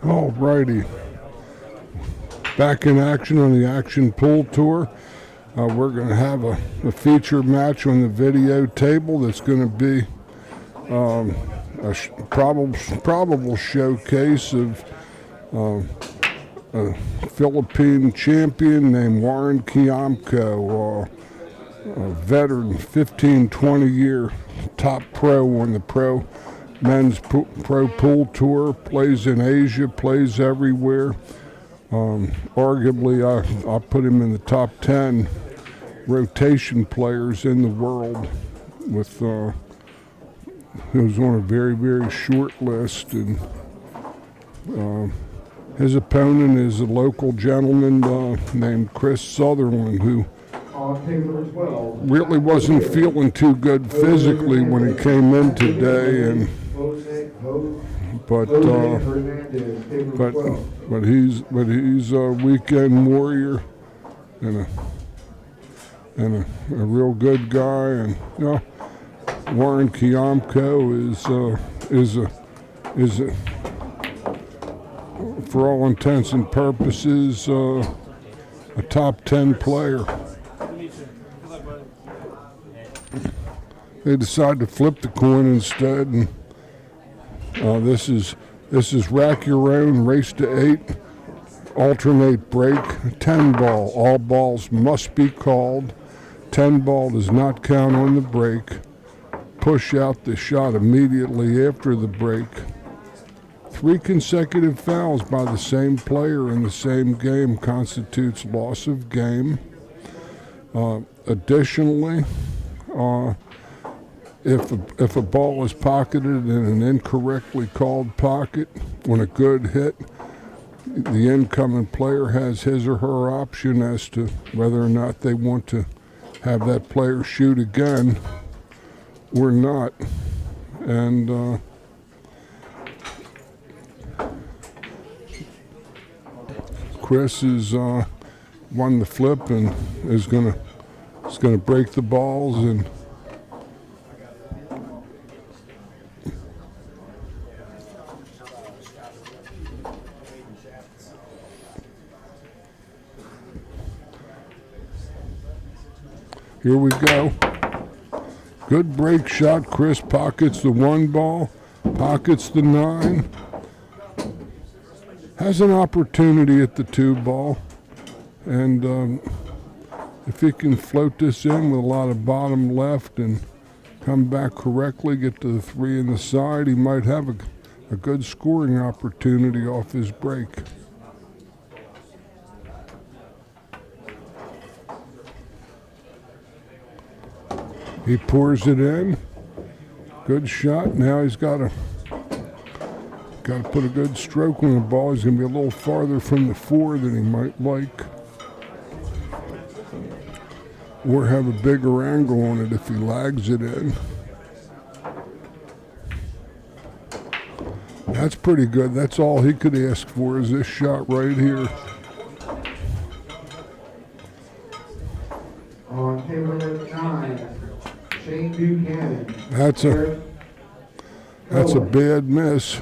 Alrighty, back in action on the Action Pool Tour. We're going to have a feature match on the video table that's going to be a probable showcase of a Philippine champion named Warren Kiamco, a veteran, 15, 20-year top pro on the pro men's pro pool tour, plays in Asia, plays everywhere. Arguably, I'll put him in the top 10 rotation players in the world. With he was on a very, very short list, and his opponent is a local gentleman named Chris Sutherland, who really wasn't feeling too good physically when he came in today, and but he's a weekend warrior and a real good guy. And Warren Kiamco is a for all intents and purposes a top 10 player. They decided to flip the coin instead, and this is rack your own, race to 8, alternate break, 10 ball. All balls must be called. 10 ball does not count on the break. Push out the shot immediately after the break. 3 consecutive fouls by the same player in the same game constitutes loss of game. Additionally, if a ball is pocketed in an incorrectly called pocket on a good hit, the incoming player has his or her option as to whether or not they want to have that player shoot again or not. And Chris has won the flip and is gonna break the balls, and here we go. Good break shot. Chris pockets the 1 ball, pockets the 9. Has an opportunity at the 2 ball. And if he can float this in with a lot of bottom left and come back correctly, get to the 3 in the side, he might have a good scoring opportunity off his break. He pours it in. Good shot. Now he's got to put a good stroke on the ball. He's going to be a little farther from the 4 than he might like, or have a bigger angle on it if he lags it in. That's pretty good. That's all he could ask for, is this shot right here. On table 9. Shane Buchanan. That's a bad miss.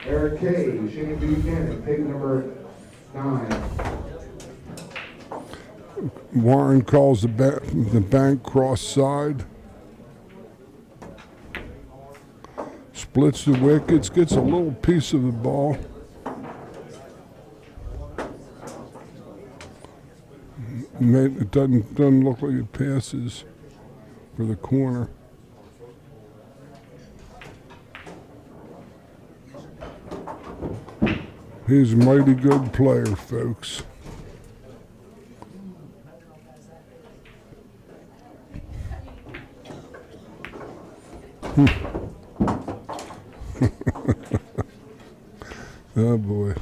Eric K. Shane Buchanan, table number 9. Warren calls the bank cross side. Splits the wickets, gets a little piece of the ball. It doesn't look like it passes for the corner. He's a mighty good player, folks. Oh boy.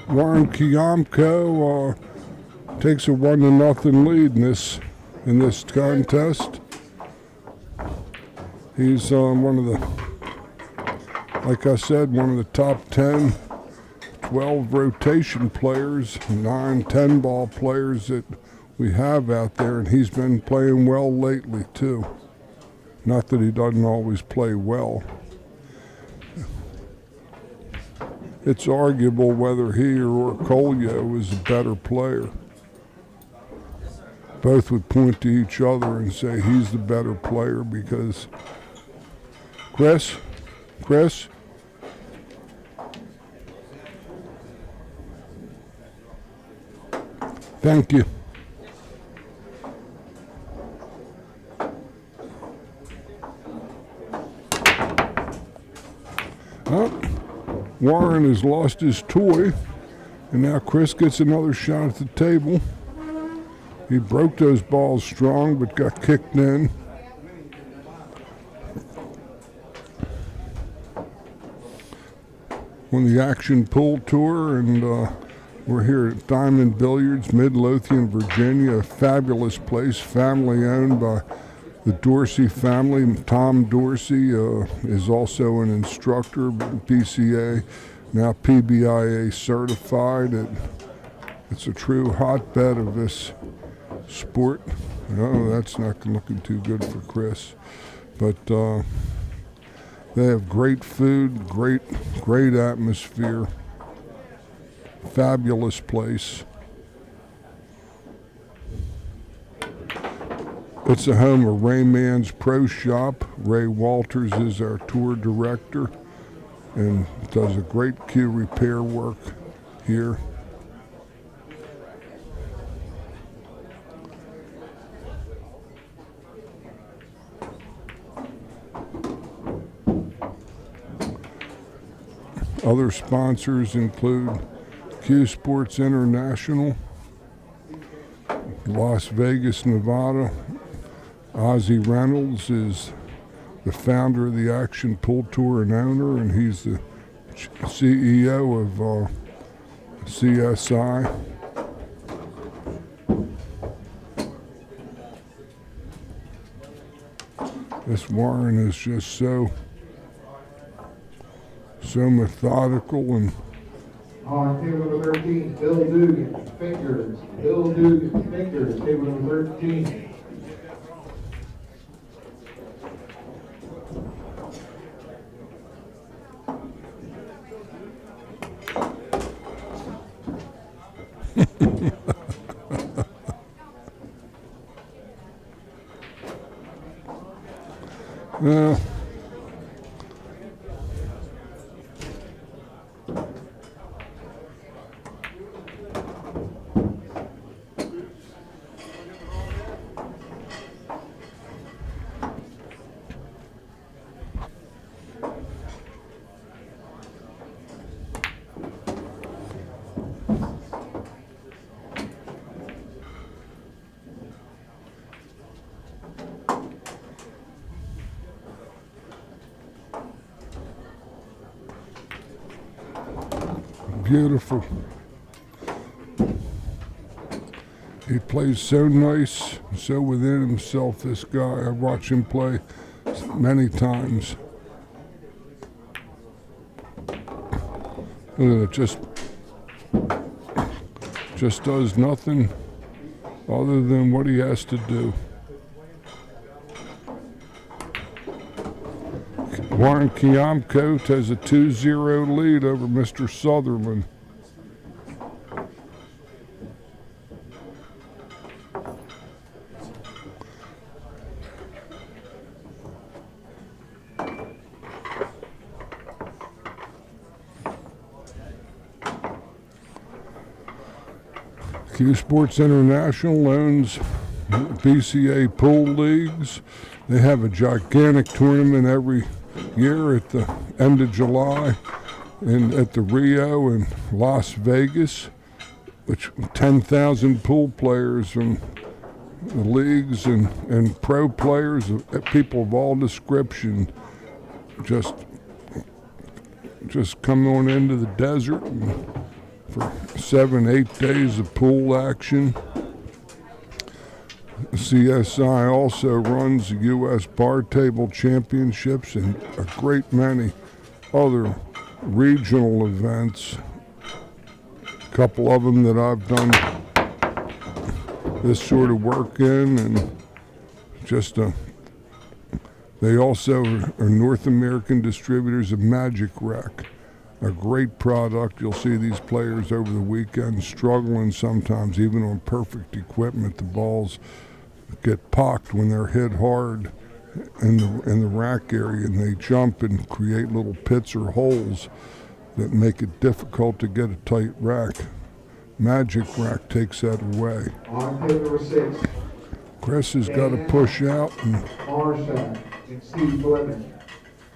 Warren Kiamco takes a 1-0 lead in this contest. He's one of the, like I said, one of the top 10, 12 rotation players, 9, 10 ball players that we have out there, and he's been playing well lately too. Not that he doesn't always play well. It's arguable whether he or Colio is a better player. Both would point to each other and say he's the better player because Chris, thank you. Oh, Warren has lost his toy, and now Chris gets another shot at the table. He broke those balls strong, but got kicked in. On the Action Pool Tour, and we're here at Diamond Billiards, Midlothian, Virginia, a fabulous place, family owned by the Dorsey family. Tom Dorsey is also an instructor, PCA, now PBIA certified. It's a true hotbed of this sport. No, that's not looking too good for Chris. But they have great food, great atmosphere, fabulous place. It's the home of Ray Mann's Pro Shop. Ray Walters is our tour director and does a great cue repair work here. Other sponsors include Q Sports International, Las Vegas, Nevada. Ozzy Reynolds is the founder of the Action Pool Tour and owner, and he's the CEO of CSI. This Warren is just so methodical and On table number 13, Bill Dugan, fingers. Bill Dugan, fingers, table number 13. beautiful. He plays so nice, so within himself, this guy. I've watched him play many times. It just does nothing other than what he has to do. Warren Kiamco has a 2-0 lead over Mr. Sutherland. Q Sports International owns BCA pool leagues. They have a gigantic tournament every year at the end of July at the Rio in Las Vegas, which 10,000 pool players and the leagues and pro players, people of all description, just come on into the desert and for 7-8 days of pool action. CSI also runs the U.S. Bar Table Championships and a great many other regional events. A couple of them that I've done this sort of work in, and they also are North American distributors of Magic Rack, a great product. You'll see these players over the weekend struggling sometimes, even on perfect equipment. The balls get pocked when they're hit hard in the rack area, and they jump and create little pits or holes that make it difficult to get a tight rack. Magic Rack takes that away. On table number 6. Chris has got to push out, and Marshak and Steve Fleming.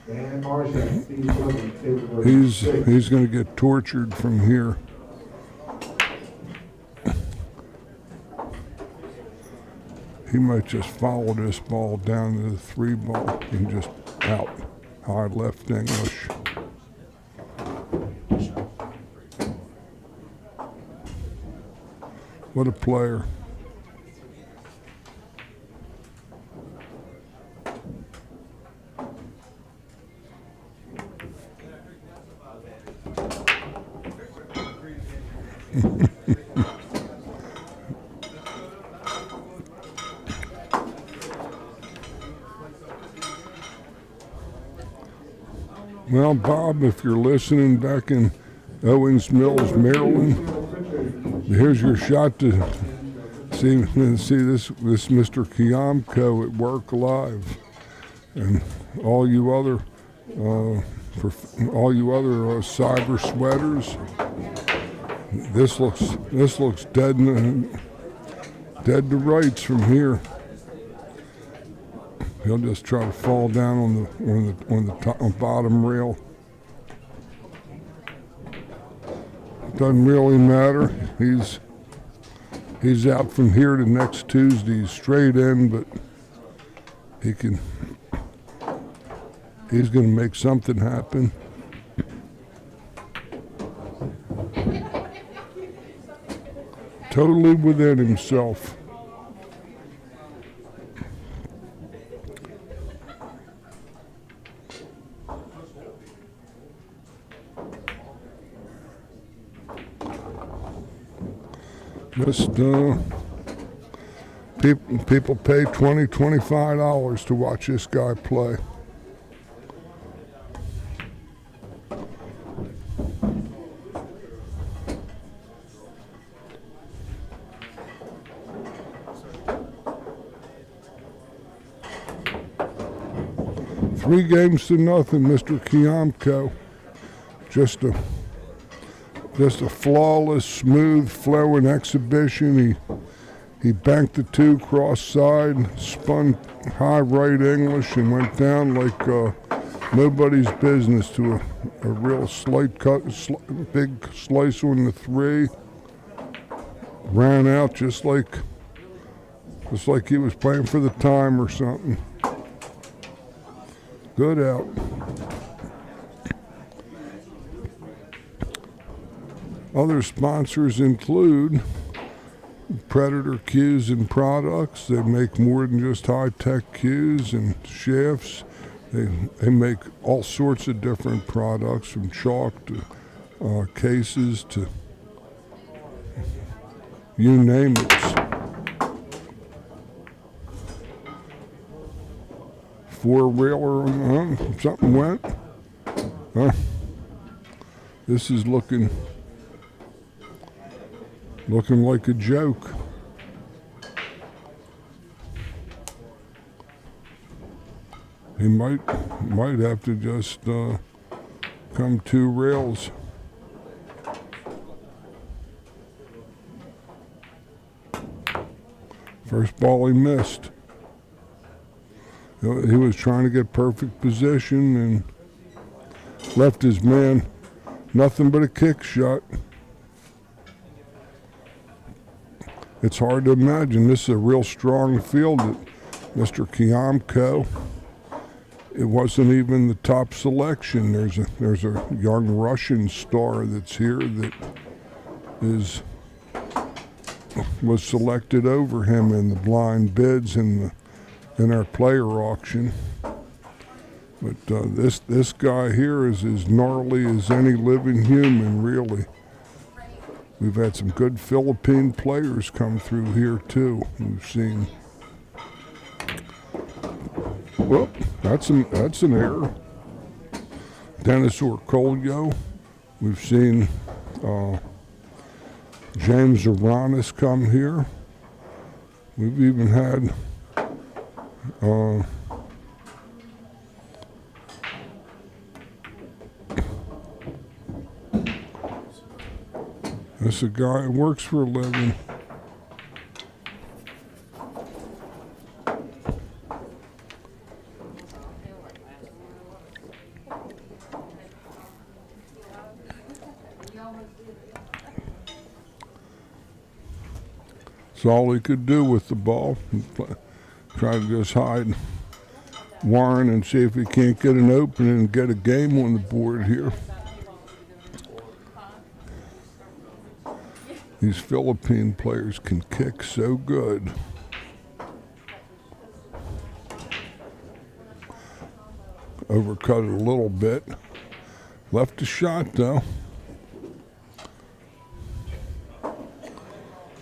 Dan Marshak, Steve Fleming, table number 6. he's going to get tortured from here. He might just follow this ball down to the 3 ball and just out. High left English. What a player. Well, Bob, if you're listening back in Owings Mills, Maryland, here's your shot to see this Mr. Kiamco at work live, and all you other cyber sweaters. This looks dead to rights from here. He'll just try to fall down on the top, bottom rail. Doesn't really matter. He's out from here to next Tuesday. He's straight in, but he's going to make something happen. Totally within himself. Just people pay $20, $25 to watch this guy play. Three games to nothing, Mr. Kiamco. Just a flawless, smooth, flowing exhibition. He banked the 2 cross side, spun high right English, and went down like nobody's business to a real slight cut, big slice on the 3. Ran out just like he was playing for the time or something. Good out. Other sponsors include Predator Cues and Products. They make more than just high-tech cues and shafts. They make all sorts of different products, from chalk to cases to you name it. 4-wheeler, something went. This is looking like a joke. He might have to just come 2 rails. First ball he missed. He was trying to get perfect position and left his man nothing but a kick shot. It's hard to imagine. This is a real strong field at Mr. Kiamco. It wasn't even the top selection. There's a young Russian star that's here that was selected over him in the blind bids in our player auction. But this guy here is as gnarly as any living human, really. We've had some good Philippine players come through here too. We've seen. Well, that's an error. Dentistry Colio. We've seen James Aranis come here. We've even had this is a guy who works for a living. That's all he could do with the ball. Try to just hide Warren and see if he can't get an opening and get a game on the board here. These Philippine players can kick so good. Overcut it a little bit. Left a shot though.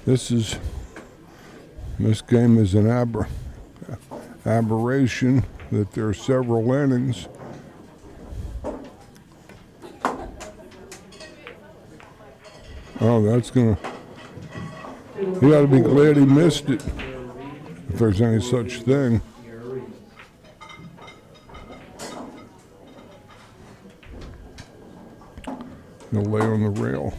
This game is an aberration that there are several innings. Oh, that's gonna. You got to be glad he missed it, if there's any such thing. He'll lay on the rail.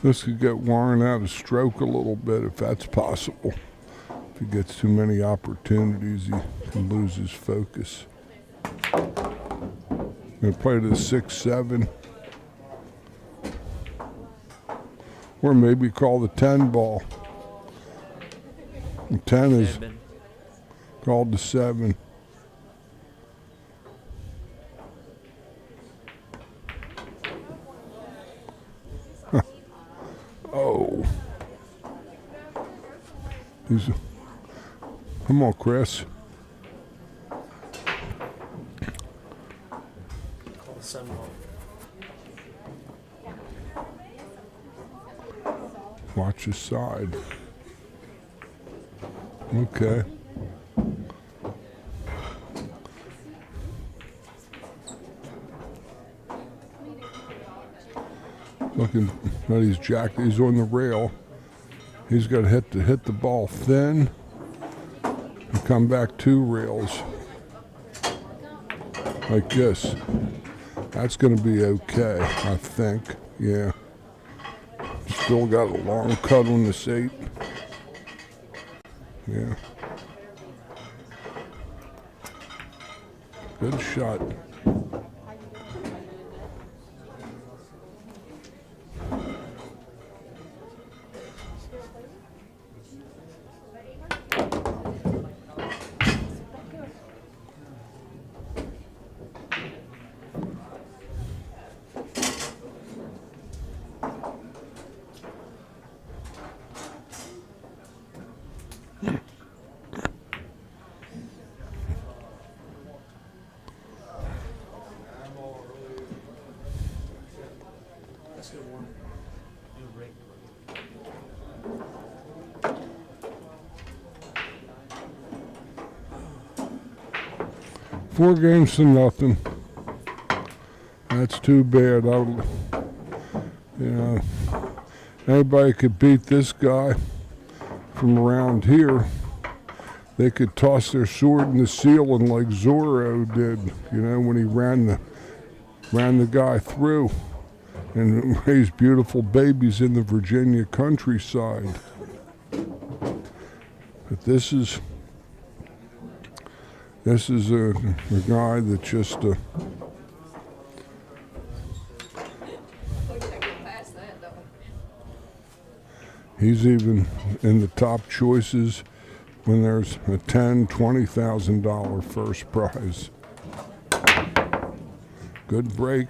This could get Warren out of stroke a little bit if that's possible. If he gets too many opportunities, he can lose his focus. Gonna play to the 6-7. Or maybe call the 10 ball. The 10 is called the 7. Oh. Come on, Chris. Call the 7 ball. Watch his side. Okay. Looking at he's jacked. He's on the rail. He's got to hit the ball thin and come back 2 rails like this. That's going to be okay, I think. Yeah. Still got a long cut on this 8. Yeah. Good shot. Four games to nothing. That's too bad. Anybody could beat this guy from around here. They could toss their sword in the ceiling like Zorro did, when he ran the guy through and raised beautiful babies in the Virginia countryside. But this is a guy that just he's even in the top choices when there's a $10,000, $20,000 first prize. Good break.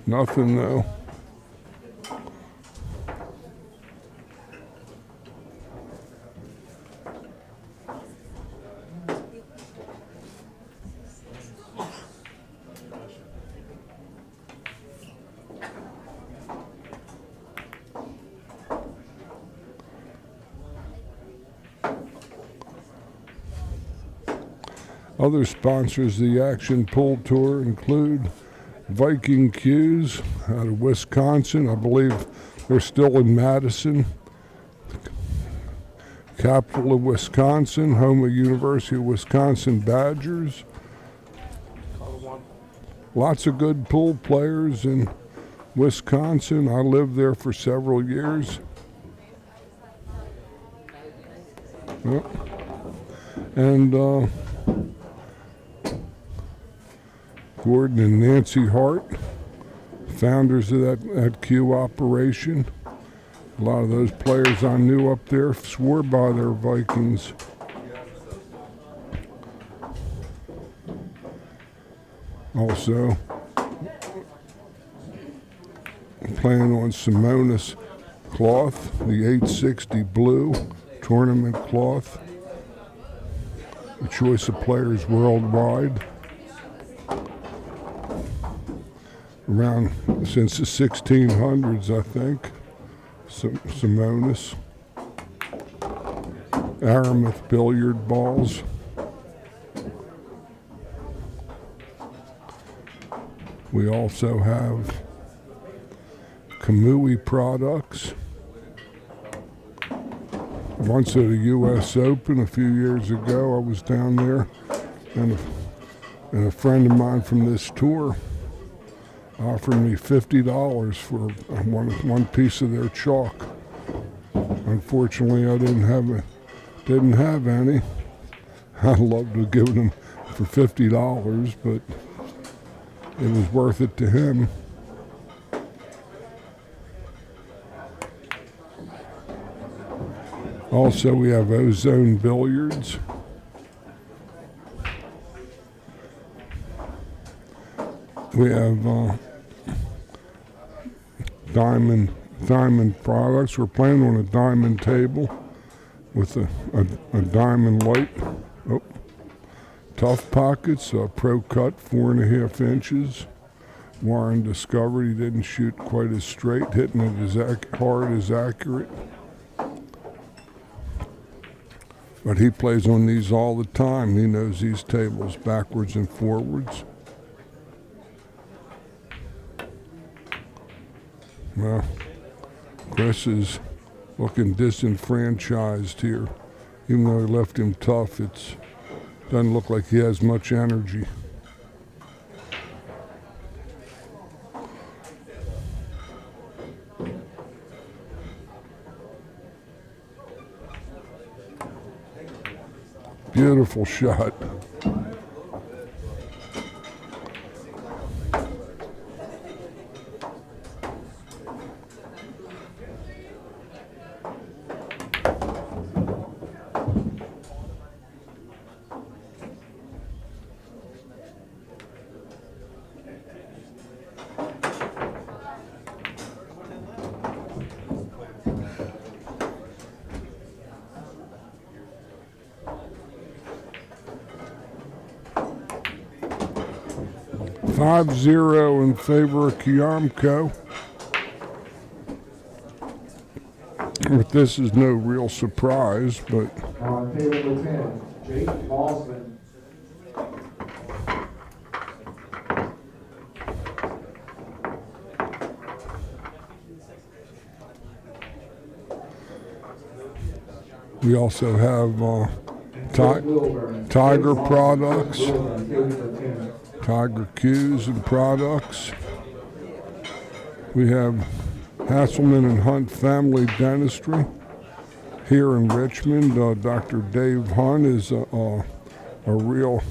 Nothing though. Other sponsors of the Action Pool Tour include Viking Cues out of Wisconsin. I believe they're still in Madison, capital of Wisconsin, home of University of Wisconsin Badgers. Lots of good pool players in Wisconsin. I lived there for several years. Yep. And Gordon and Nancy Hart, founders of that Q operation. A lot of those players I knew up there swore by their Vikings. Also, playing on Simonis cloth, the 860 blue tournament cloth. The choice of players worldwide. Around since the 1600s, I think. Simonis. Aramith billiard balls. We also have Kamui products. Once at a U.S. Open a few years ago, I was down there, and a friend of mine from this tour offered me $50 for one piece of their chalk. Unfortunately, I didn't have any. I'd love to have given them for $50, but it was worth it to him. Also, we have Ozone Billiards. We have diamond products. We're playing on a diamond table with a diamond light. Oh, tough pockets, pro cut 4.5 inches. Warren discovered he didn't shoot quite as straight, hitting it as hard as accurate. But he plays on these all the time. He knows these tables backwards and forwards. Well, Chris is looking disenfranchised here. Even though he left him tough, it doesn't look like he has much energy. Beautiful shot. $5-0 in favor of Kiamco. But this is no real surprise, but On table number 10, Jake Haselman. we also have Tiger products. Tiger Q's and products. We have Haselman and Hunt Family Dentistry here in Richmond. Dr. Dave Hunt is a real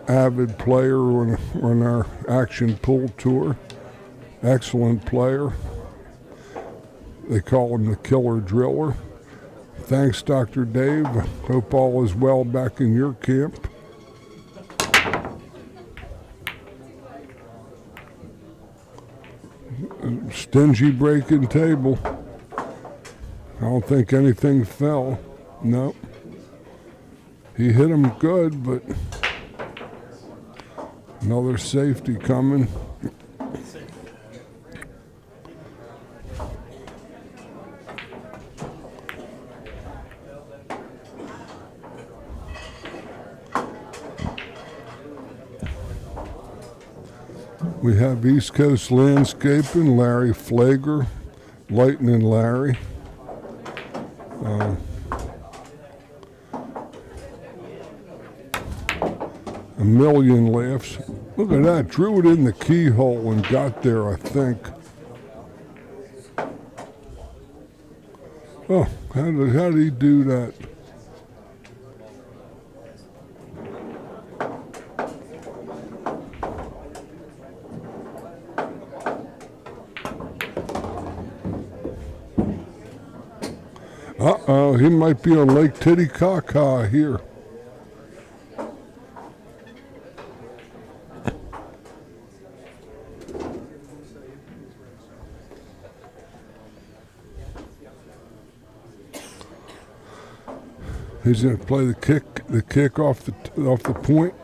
avid player on our Action Pool Tour. Excellent player. They call him the Killer Driller. Thanks, Dr. Dave. Hope all is well back in your camp. Stingy breaking table. I don't think anything fell. Nope. He hit him good, but another safety coming. We have East Coast Landscaping, Larry Flager, Lightning Larry. A million laughs. Look at that, drew it in the keyhole and got there, I think. Oh, how did he do that? Uh-oh, he might be on Lake Titicaca here. He's going to play the kick off the point.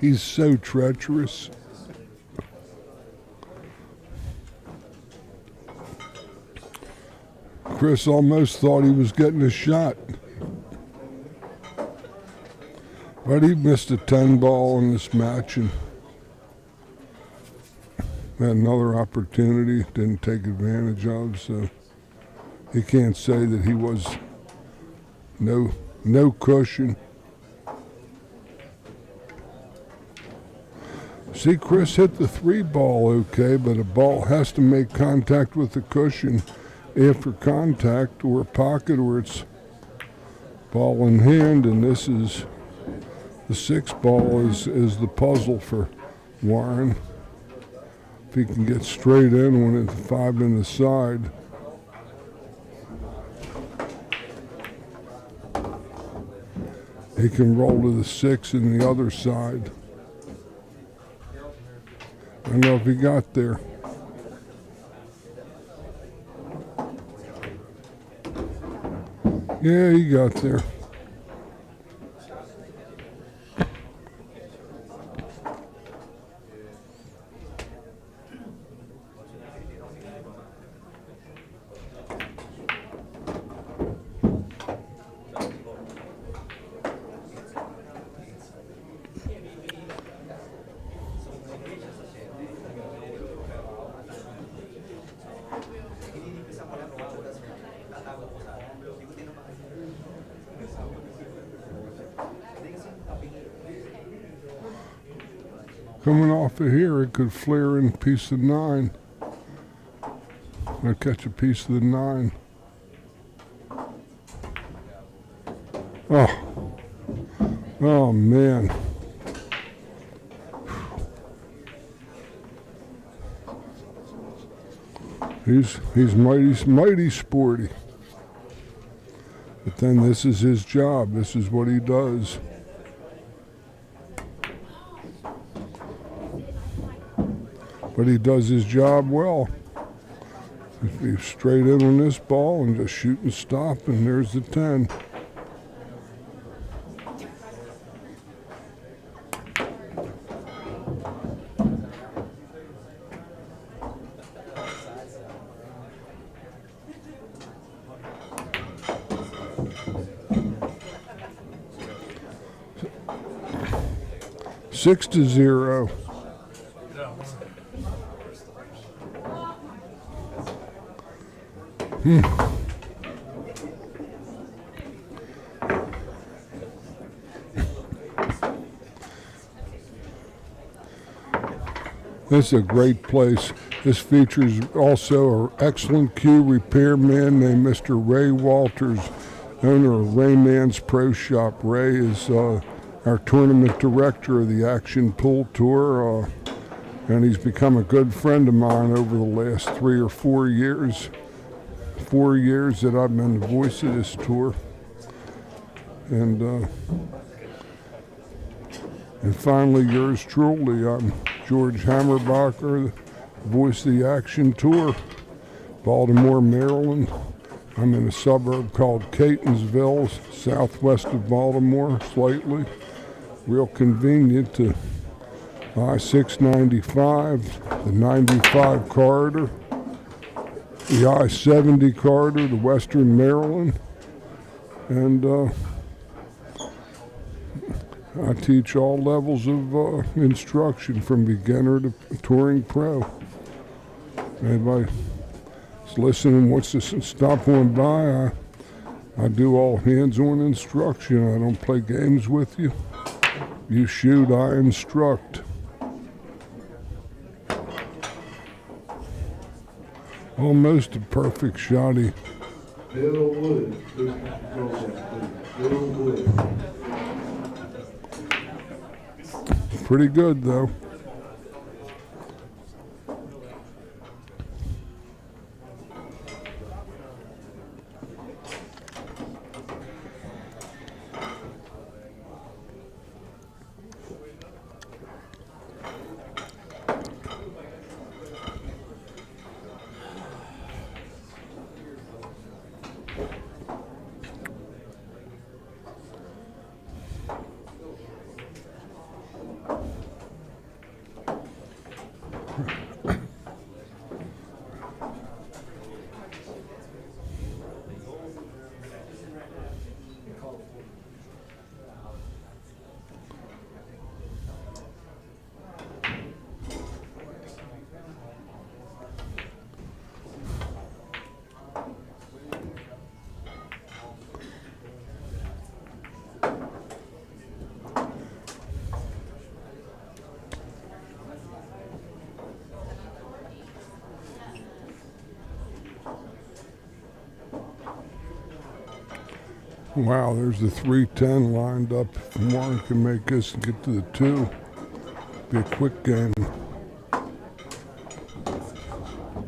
He's so treacherous. Chris almost thought he was getting a shot. But he missed a 10 ball in this match and had another opportunity, didn't take advantage of, so he can't say that he was no cushion. See, Chris hit the 3 ball okay, but a ball has to make contact with the cushion after contact or pocket, or it's ball in hand, and this is the 6 ball is the puzzle for Warren. If he can get straight in when it's 5 in the side. He can roll to the 6 in the other side. I don't know if he got there. Yeah, he got there. Coming off of here, it could flare in a piece of 9. I'll catch a piece of the 9. Oh man. He's mighty sporty. But then this is his job. This is what he does. But he does his job well. He's straight in on this ball and just shoot and stop, and there's the 10. Six to 0. This is a great place. This features also an excellent cue repairman named Mr. Ray Walters, owner of Rayman's Pro Shop. Ray is our tournament director of the Action Pool Tour. And he's become a good friend of mine over the last 3 or 4 years. 4 years that I've been the voice of this tour. And finally, yours truly. I'm George Hammerbacher, voice of the Action Tour, Baltimore, Maryland. I'm in a suburb called Catonsville, southwest of Baltimore, slightly. Real convenient to I-695, the 95 corridor, the I-70 corridor to Western Maryland. And I teach all levels of instruction, from beginner to touring pro. Anybody that's listening wants to stop on by, I do all hands-on instruction. I don't play games with you. You shoot, I instruct. Almost a perfect shotty. Bill Wood, please control that, please. Bill Wood. Pretty good, though. Wow, there's the 310 lined up. If Warren can make this and get to the 2, be a quick game,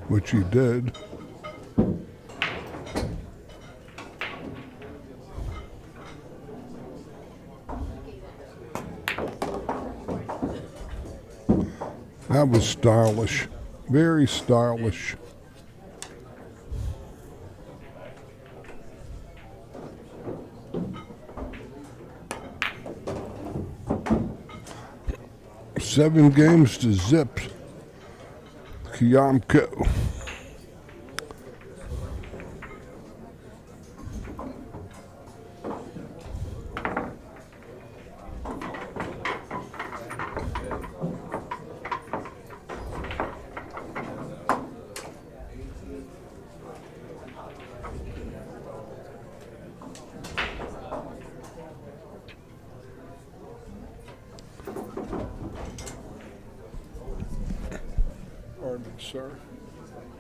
which he did. That was stylish, very stylish. Seven games to zip. Kiamco.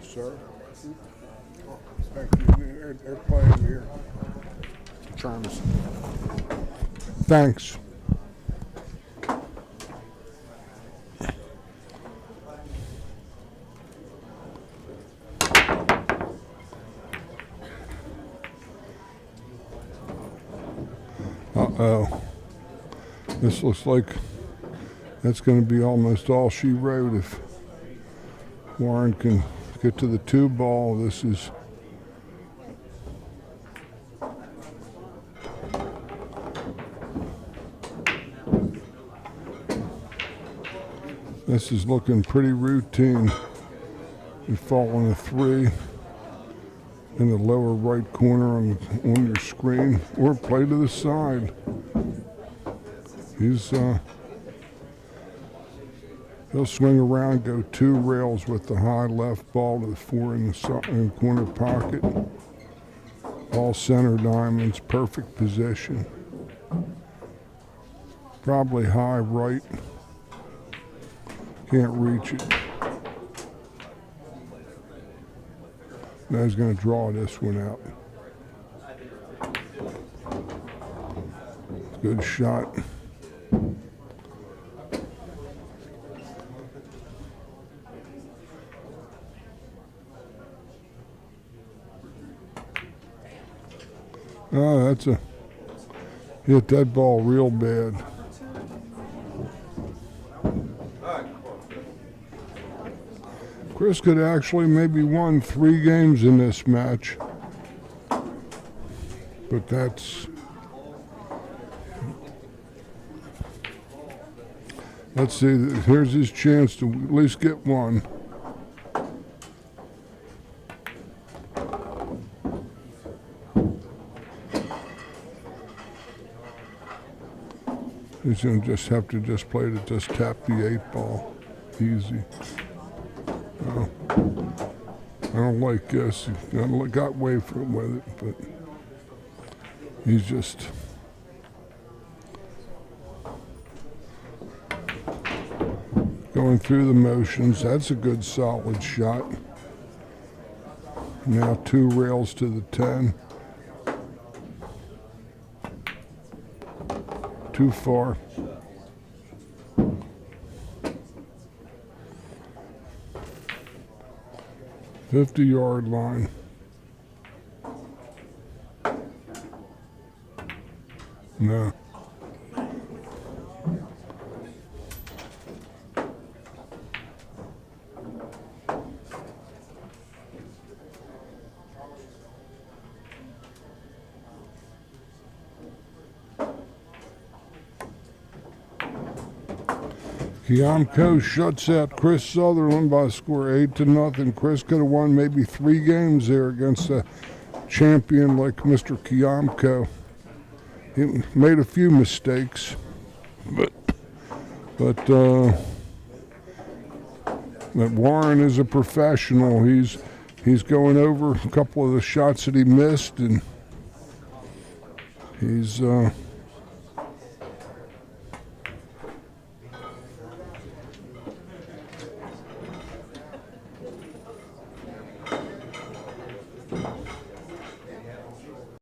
Sir. Thank you. They're playing here. Charms. Thanks. Uh-oh. This looks like that's going to be almost all she wrote if Warren can get to the 2 ball. This is looking pretty routine. You fall on a 3 in the lower right corner on your screen, or play to the side. He'll swing around, go 2 rails with the high left ball to the 4 in the corner pocket. All center diamonds, perfect position. Probably high right. Can't reach it. Now he's going to draw this one out. Good shot. hit that ball real bad. Chris could actually maybe won 3 games in this match. But let's see, here's his chance to at least get one. He's going to just have to play to just tap the 8 ball. Easy. Oh, I don't like this. He got away from with it, but he's just going through the motions. That's a good solid shot. Now 2 rails to the 10. Too far. $50-yard line. No. Kiamco shuts out Chris Sutherland by a score 8-0. Chris could have won maybe 3 games there against a champion like Mr. Kiamco. He made a few mistakes, but Warren is a professional. He's going over a couple of the shots that he missed, and he's